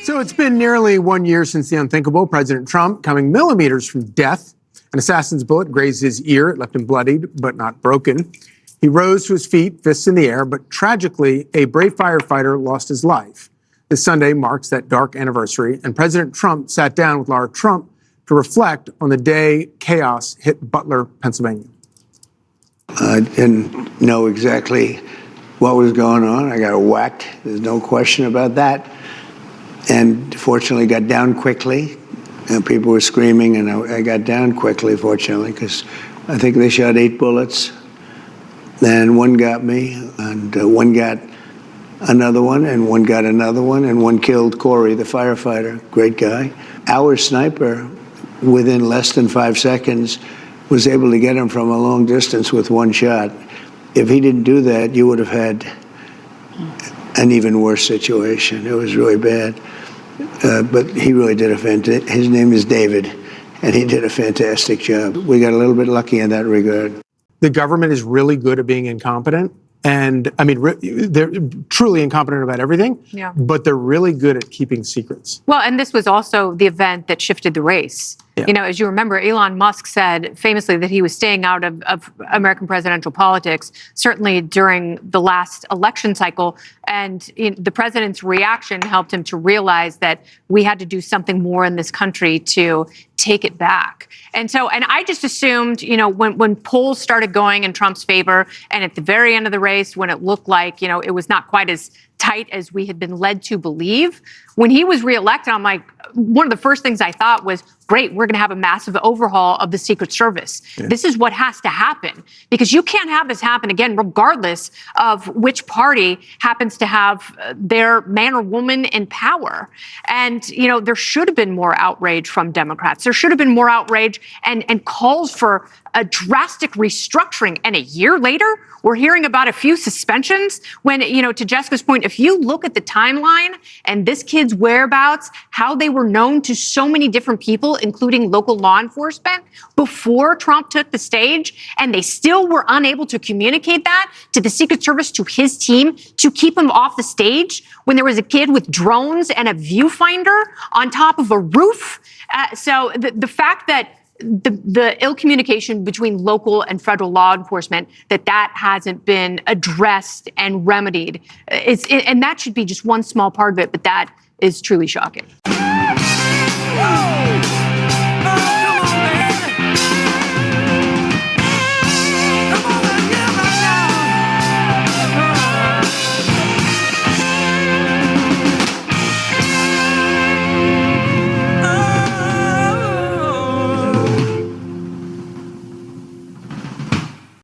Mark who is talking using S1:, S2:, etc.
S1: So it's been nearly 1 year since the unthinkable, President Trump coming millimeters from death. An assassin's bullet grazed his ear. It left him bloodied, but not broken. He rose to his feet, fists in the air, but tragically, a brave firefighter lost his life. This Sunday marks that dark anniversary, and President Trump sat down with Lara Trump to reflect on the day chaos hit Butler, Pennsylvania.
S2: I didn't know exactly what was going on. I got whacked. There's no question about that. And fortunately got down quickly. And people were screaming, and I got down quickly, fortunately, because I think they shot 8 bullets. Then one got me, and one got another one, and one got another one, and one killed Corey, the firefighter, great guy. Our sniper, within less than 5 seconds, was able to get him from a long distance with one shot. If he didn't do that, you would have had an even worse situation. It was really bad. But he really did his name is David, and he did a fantastic job. We got a little bit lucky in that regard.
S1: The government is really good at being incompetent. And I mean, they're truly incompetent about everything, but they're really good at keeping secrets.
S3: Well, and this was also the event that shifted the race. Yeah. You know, as you remember, Elon Musk said famously that he was staying out of American presidential politics, certainly during the last election cycle. And the president's reaction helped him to realize that we had to do something more in this country to take it back. And I just assumed, when polls started going in Trump's favor, and at the very end of the race, when it looked like, it was not quite as tight as we had been led to believe, when he was reelected, I'm like, one of the first things I thought was, great, we're going to have a massive overhaul of the Secret Service. Yeah. This is what has to happen, because you can't have this happen again, regardless of which party happens to have their man or woman in power. And, there should have been more outrage from Democrats. There should have been more outrage and calls for a drastic restructuring. And a year later, we're hearing about a few suspensions when, to Jessica's point, if you look at the timeline and this kid's whereabouts, how they were known to so many different people, including local law enforcement, before Trump took the stage, and they still were unable to communicate that to the Secret Service, to his team, to keep him off the stage when there was a kid with drones and a viewfinder on top of a roof. So the fact that the ill communication between local and federal law enforcement, that hasn't been addressed and remedied, and that should be just one small part of it, but that is truly shocking.
S4: Whoa!